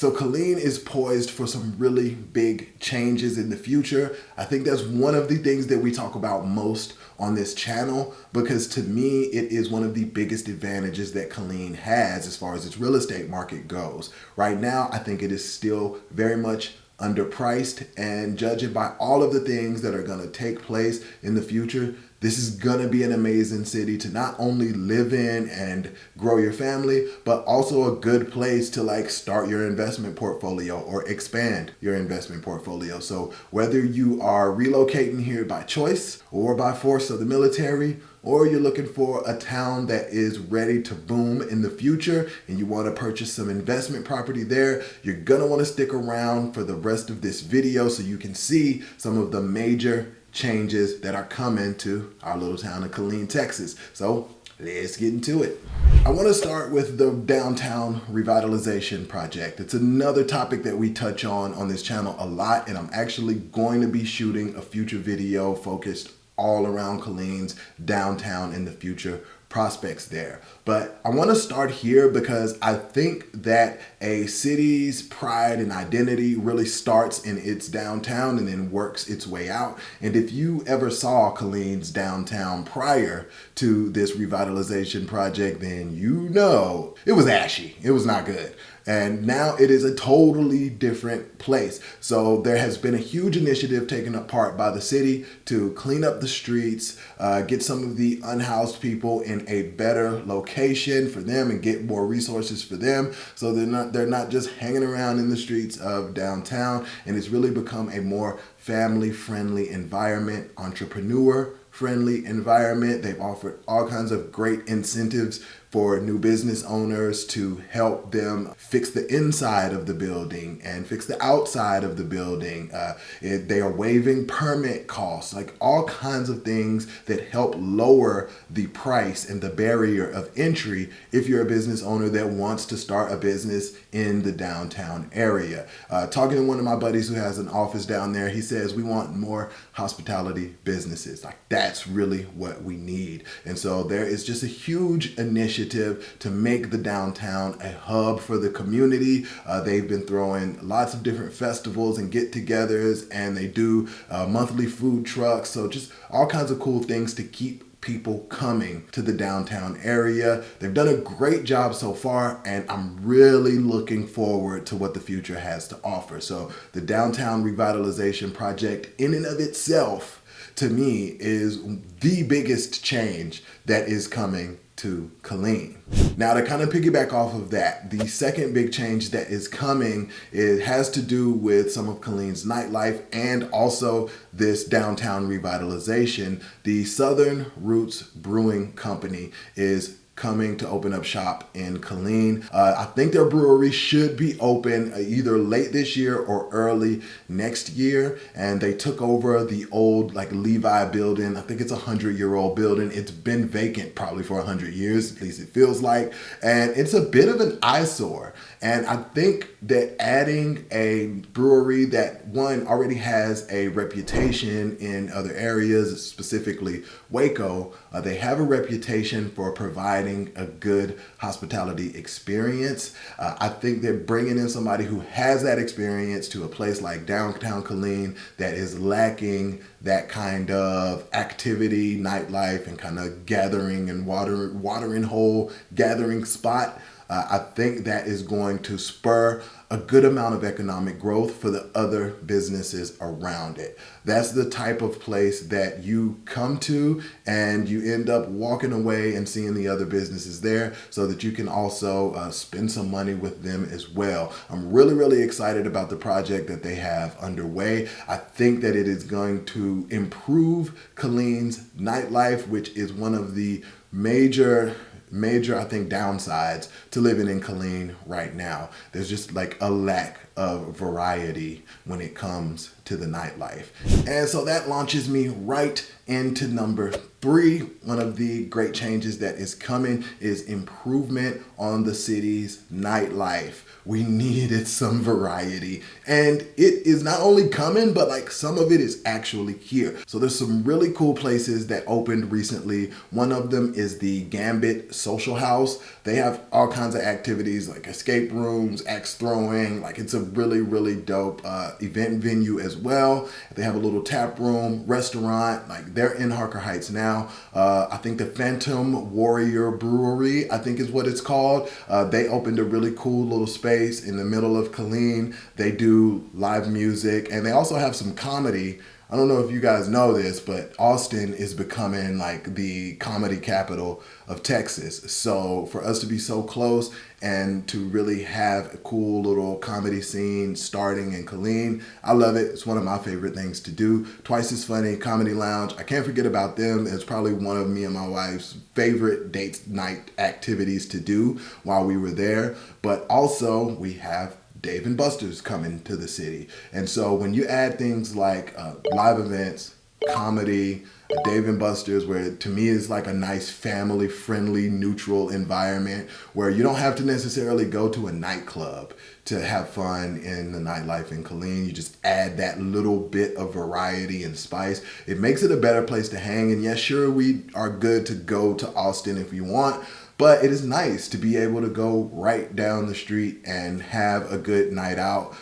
So Killeen is poised for some really big changes in the future. I think that's one of the things that we talk about most on this channel, because to me, it is one of the biggest advantages that Killeen has as far as its real estate market goes. Right now, I think it is still very much underpriced, and judging by all of the things that are going to take place in the future, this is going to be an amazing city to not only live in and grow your family, but also a good place to like start your investment portfolio or expand your investment portfolio. So whether you are relocating here by choice or by force of the military, or you're looking for a town that is ready to boom in the future and you want to purchase some investment property there, you're going to want to stick around for the rest of this video so you can see some of the major changes that are coming to our little town of Killeen, Texas. So let's get into it. I want to start with the downtown revitalization project. It's another topic that we touch on this channel a lot, and I'm actually going to be shooting a future video focused all around Killeen's downtown in the future prospects there. But I want to start here because I think that a city's pride and identity really starts in its downtown and then works its way out. And if you ever saw Killeen's downtown prior to this revitalization project, then you know it was ashy. It was not good. And now it is a totally different place. So there has been a huge initiative taken apart by the city to clean up the streets, get some of the unhoused people in a better location for them and get more resources for them. So they're not just hanging around in the streets of downtown, and it's really become a more family-friendly environment, entrepreneur-friendly environment. They've offered all kinds of great incentives for new business owners to help them fix the inside of the building and fix the outside of the building. They are waiving permit costs, like all kinds of things that help lower the price and the barrier of entry if you're a business owner that wants to start a business in the downtown area. Talking to one of my buddies who has an office down there, he says we want more hospitality businesses. Like that's really what we need. And so there is just a huge initiative to make the downtown a hub for the community. They've been throwing lots of different festivals and get-togethers, and they do monthly food trucks. So just all kinds of cool things to keep people coming to the downtown area. They've done a great job so far, and I'm really looking forward to what the future has to offer. So the downtown revitalization project in and of itself, to me, is the biggest change that is coming to Killeen. Now, to kind of piggyback off of that, the second big change that is coming, it has to do with some of Killeen's nightlife and also this downtown revitalization. The Southern Roots Brewing Company is coming to open up shop in Killeen. I think their brewery should be open either late this year or early next year. And they took over the old like Levi building. I think it's a 100-year-old building. It's been vacant probably for 100 years, at least it feels like. And it's a bit of an eyesore. And I think that adding a brewery that one already has a reputation in other areas, specifically Waco, they have a reputation for providing a good hospitality experience. I think that bringing in somebody who has that experience to a place like downtown Killeen that is lacking that kind of activity, nightlife, and kind of gathering and watering hole gathering spot, I think that is going to spur a good amount of economic growth for the other businesses around it. That's the type of place that you come to and you end up walking away and seeing the other businesses there so that you can also spend some money with them as well. I'm really, really excited about the project that they have underway. I think that it is going to improve Killeen's nightlife, which is one of the major, I think, downsides to living in Killeen right now. There's just like a lack of variety when it comes to the nightlife. And so that launches me right into number 3. One of the great changes that is coming is improvement on the city's nightlife. We needed some variety, and it is not only coming, but like some of it is actually here. So there's some really cool places that opened recently. One of them is the Gambit social house. They have all kinds of activities like escape rooms, axe throwing. Like it's a really, really dope event venue as well. They have a little tap room, restaurant. Like they're in Harker Heights now. I think the Phantom Warrior Brewery, I think is what it's called. They opened a really cool little space in the middle of Killeen. They do live music and they also have some comedy. I don't know if you guys know this, but Austin is becoming like the comedy capital of Texas. So for us to be so close and to really have a cool little comedy scene starting in Killeen, I love it. It's one of my favorite things to do. Twice as Funny Comedy Lounge. I can't forget about them. It's probably one of me and my wife's favorite date night activities to do while we were there. But also we have Dave & Buster's coming to the city. And so when you add things like live events, comedy, Dave & Buster's, where to me is like a nice family friendly, neutral environment where you don't have to necessarily go to a nightclub to have fun in the nightlife in Killeen. You just add that little bit of variety and spice. It makes it a better place to hang. And yes, sure, we are good to go to Austin if you want, but it is nice to be able to go right down the street and have a good night out,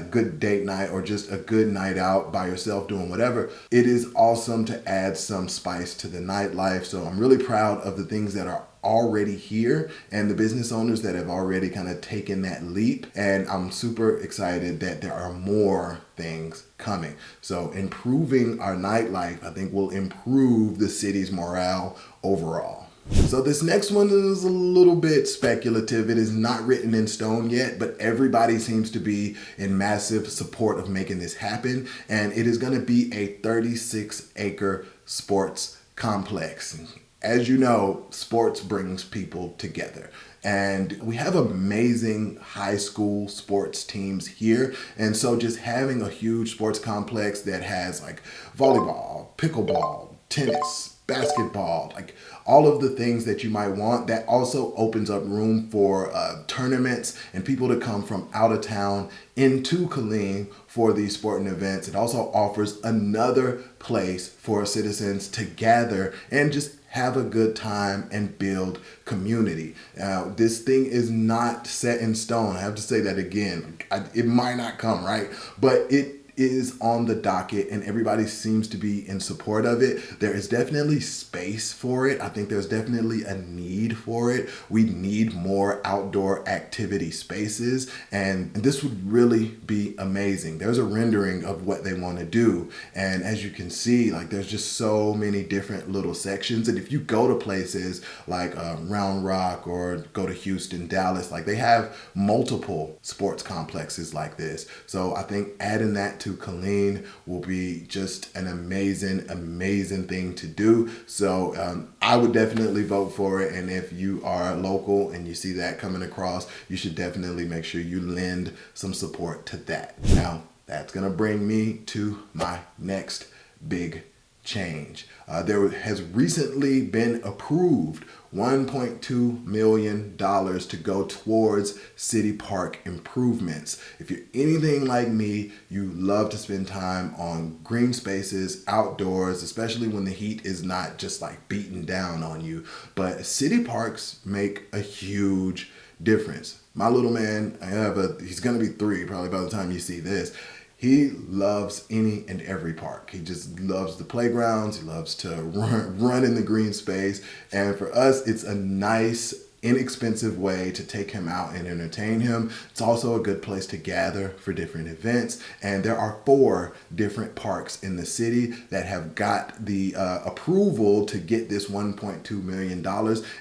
good date night, or just a good night out by yourself doing whatever. It is awesome to add some spice to the nightlife. So I'm really proud of the things that are already here and the business owners that have already kind of taken that leap. And I'm super excited that there are more things coming. So improving our nightlife, I think, will improve the city's morale overall. So this next one is a little bit speculative. It is not written in stone yet, but everybody seems to be in massive support of making this happen. And it is going to be a 36-acre sports complex. As you know, sports brings people together. And we have amazing high school sports teams here. And so just having a huge sports complex that has like volleyball, pickleball, tennis, basketball, like all of the things that you might want, that also opens up room for tournaments and people to come from out of town into Killeen for these sporting events. It also offers another place for citizens to gather and just have a good time and build community. Now, this thing is not set in stone. I have to say that again. It might not come, right? But it is on the docket and everybody seems to be in support of it. There is definitely space for it. I think there's definitely a need for it. We need more outdoor activity spaces and this would really be amazing. There's a rendering of what they want to do. And as you can see, like there's just so many different little sections. And if you go to places like Round Rock or go to Houston, Dallas, like they have multiple sports complexes like this. So I think adding that to Killeen will be just an amazing thing to do. So I would definitely vote for it. And if you are local and you see that coming across, you should definitely make sure you lend some support to that. Now, that's going to bring me to my next big change. There has recently been approved $1.2 million to go towards city park improvements. If you're anything like me, you love to spend time on green spaces, outdoors, especially when the heat is not just like beating down on you. But city parks make a huge difference. My little man, he's gonna be 3 probably by the time you see this. He loves any and every park. He just loves the playgrounds. He loves to run in the green space. And for us, it's a nice, inexpensive way to take him out and entertain him. It's also a good place to gather for different events. And there are 4 different parks in the city that have got the approval to get this $1.2 million.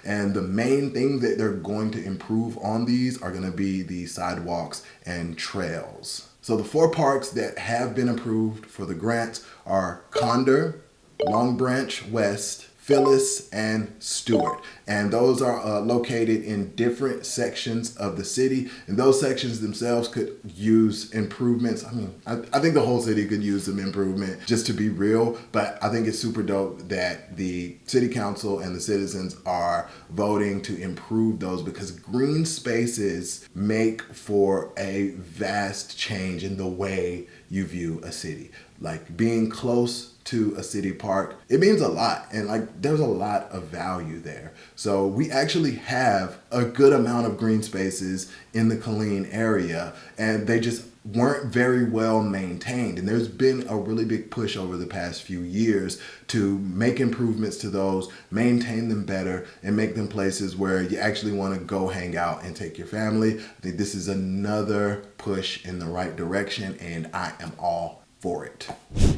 And the main thing that they're going to improve on these are going to be the sidewalks and trails. So the 4 parks that have been approved for the grants are Condor, Long Branch West, Phyllis, and Stewart. And those are located in different sections of the city. And those sections themselves could use improvements. I mean, I think the whole city could use some improvement, just to be real. But I think it's super dope that the city council and the citizens are voting to improve those, because green spaces make for a vast change in the way you view a city. Like being close to a city park, it means a lot. And like there's a lot of value there. So we actually have a good amount of green spaces in the Killeen area, and they just weren't very well maintained. And there's been a really big push over the past few years to make improvements to those, maintain them better, and make them places where you actually want to go hang out and take your family. I think this is another push in the right direction, and I am all for it.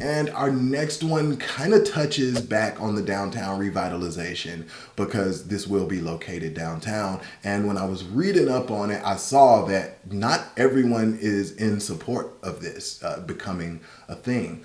And our next one kind of touches back on the downtown revitalization, because this will be located downtown. And when I was reading up on it, I saw that not everyone is in support of this becoming a thing,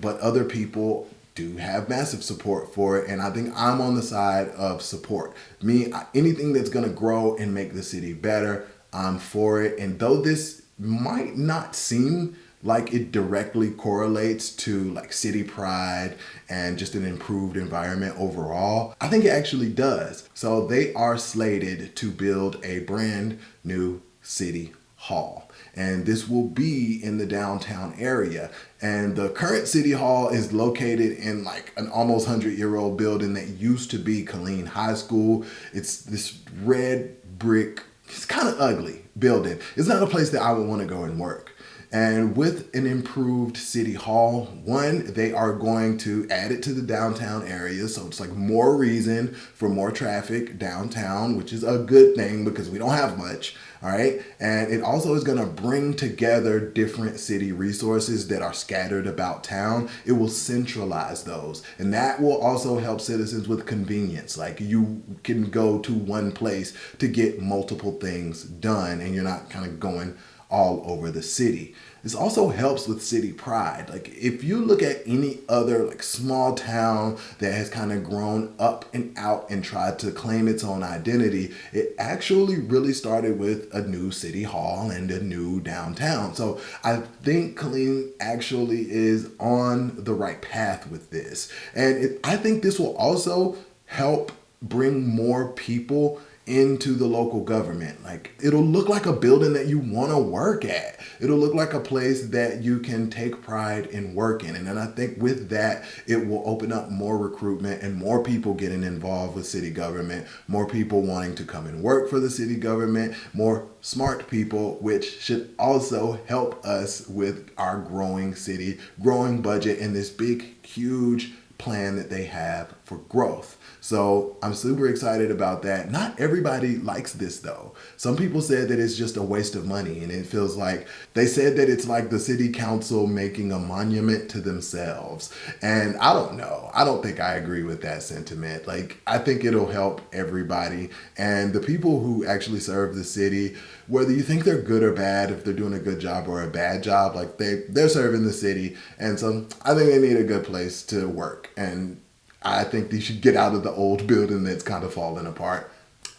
but other people do have massive support for it. And I think I'm on the side of support. Anything that's going to grow and make the city better, I'm for it. And though this might not seem like it directly correlates to like city pride and just an improved environment overall, I think it actually does. So they are slated to build a brand new city hall, and this will be in the downtown area. And the current city hall is located in like an almost 100-year-old building that used to be Killeen High School. It's this red brick, it's kind of ugly building. It's not a place that I would want to go and work. And with an improved city hall, one, they are going to add it to the downtown area. So it's like more reason for more traffic downtown, which is a good thing because we don't have much. All right. And it also is going to bring together different city resources that are scattered about town. It will centralize those. And that will also help citizens with convenience. Like you can go to one place to get multiple things done, and you're not kind of going all over the city. This also helps with city pride. Like if you look at any other like small town that has kind of grown up and out and tried to claim its own identity, it actually really started with a new city hall and a new downtown. So I think Killeen actually is on the right path with this. And I think this will also help bring more people into the local government. Like it'll look like a building that you want to work at. It'll look like a place that you can take pride in working. And then I think with that, it will open up more recruitment and more people getting involved with city government, more people wanting to come and work for the city government, more smart people, which should also help us with our growing city, growing budget, and this big, huge plan that they have for growth. So I'm super excited about that. Not everybody likes this though. Some people said that it's just a waste of money, and it feels like they said that it's like the city council making a monument to themselves. And I don't know. I don't think I agree with that sentiment. Like I think it'll help everybody, and the people who actually serve the city, whether you think they're good or bad, if they're doing a good job or a bad job, like they're serving the city. And so I think they need a good place to work. And I think they should get out of the old building that's kind of falling apart.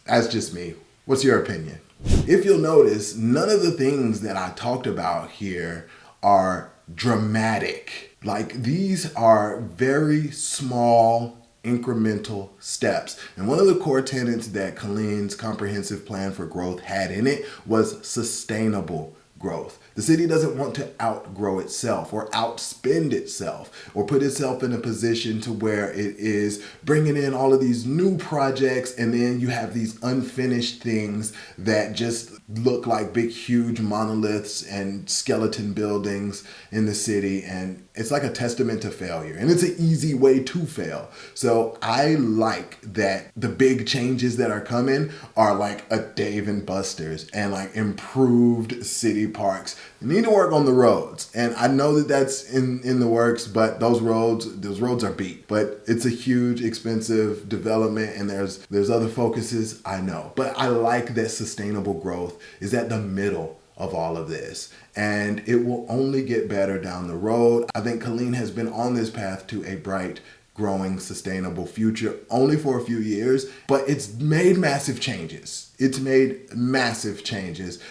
That's just me. What's your opinion? If you'll notice, none of the things that I talked about here are dramatic. Like these are very small, incremental steps. And one of the core tenets that Killeen's comprehensive plan for growth had in it was sustainable growth. The city doesn't want to outgrow itself or outspend itself or put itself in a position to where it is bringing in all of these new projects, and then you have these unfinished things that just look like big, huge monoliths and skeleton buildings in the city. And it's like a testament to failure, and it's an easy way to fail. So I like that the big changes that are coming are like a Dave and Buster's and like improved city parks. You need to work on the roads, and I know that that's in the works, but those roads are beat. But it's a huge, expensive development, and there's other focuses, I know. But I like that sustainable growth is at the middle of all of this, and it will only get better down the road. I think Killeen has been on this path to a bright, growing, sustainable future only for a few years, but it's made massive changes.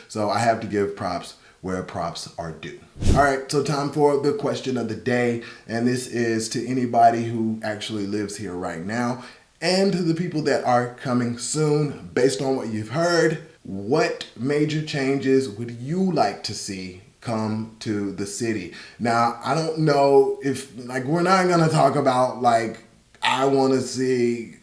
So I have to give props where props are due. All right, so time for the question of the day, and this is to anybody who actually lives here right now and to the people that are coming soon. Based on what you've heard, what major changes would you like to see come to the city. Now, I don't know if, like, we're not gonna talk about, like, I want to see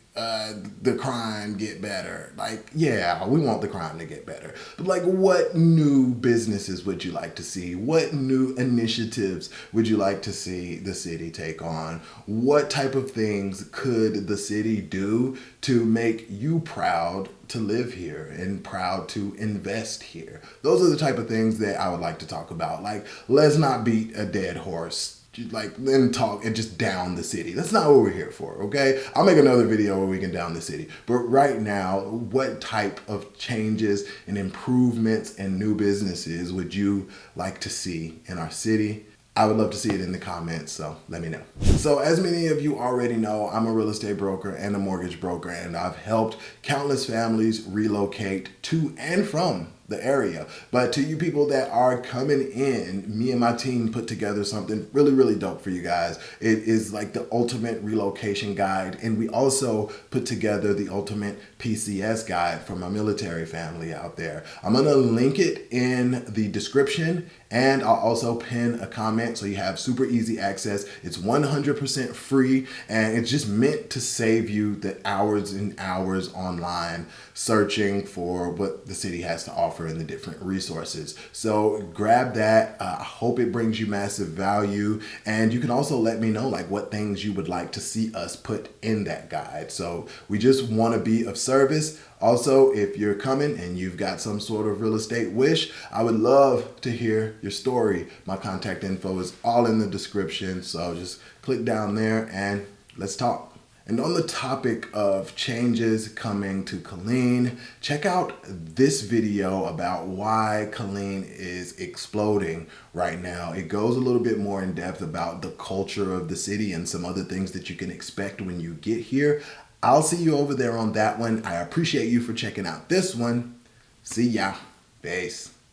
the crime get better. Like, yeah, we want the crime to get better. But, like, what new businesses would you like to see? What new initiatives would you like to see the city take on? What type of things could the city do to make you proud to live here and proud to invest here? Those are the type of things that I would like to talk about. Like, let's not beat a dead horse, like, then talk and just down the city. That's not what we're here for, okay? I'll make another video where we can down the city. But right now, what type of changes and improvements and new businesses would you like to see in our city? I would love to see it in the comments, so let me know. So as many of you already know, I'm a real estate broker and a mortgage broker, and I've helped countless families relocate to and from the area. But to you people that are coming in, me and my team put together something really, really dope for you guys. It is like the ultimate relocation guide, and we also put together the ultimate PCS guide for my military family out there. I'm gonna link it in the description, and I'll also pin a comment so you have super easy access. It's 100% free, and it's just meant to save you the hours and hours online searching for what the city has to offer and the different resources. So grab that. I hope it brings you massive value, and you can also let me know like what things you would like to see us put in that guide. So we just want to be of service. Also, if you're coming and you've got some sort of real estate wish, I would love to hear your story. My contact info is all in the description, so just click down there and let's talk. And on the topic of changes coming to Killeen, check out this video about why Killeen is exploding right now. It goes a little bit more in depth about the culture of the city and some other things that you can expect when you get here. I'll see you over there on that one. I appreciate you for checking out this one. See ya. Peace.